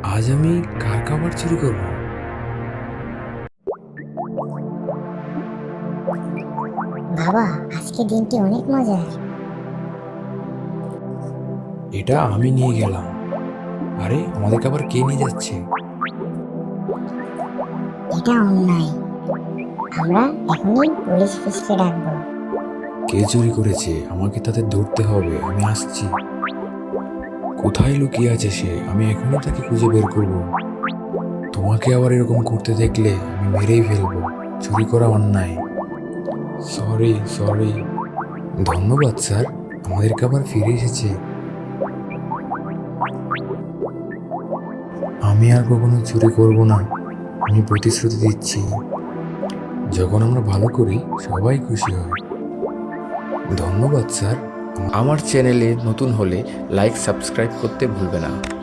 আজ আমি কার খাবার চুরি করব? বাবা, আজকে দিনটি অনেক মজার। এটা আমি নিয়ে গেলাম। আরে আমাদের খাবার কে নিয়ে যাচ্ছে? এটা অন্যায়। আমরা এখনই পুলিশ অফিসকে ডাকবো। কে চুরি করেছে আমাকে তাদের ধরতে হবে। আমি আসছি। কোথায় লুকিয়ে আছে সে? আমি এখনই তাকে খুঁজে বের করব। তোমাকে আবার এরকম করতে দেখলে আমি মেরেই ফেলবো। চুরি করা অন্যায়। Sorry sorry. ধন্যবাদ স্যার, আমাদের খাবার ফিরে এসেছে। আমি আর কখনো চুরি করব না, আমি প্রতিশ্রুতি দিচ্ছি। যখন আমরা ভালো করি সবাই খুশি হয়। ধন্যবাদ স্যার। আমার চ্যানেলে নতুন হলে লাইক সাবস্ক্রাইব করতে ভুলবে না।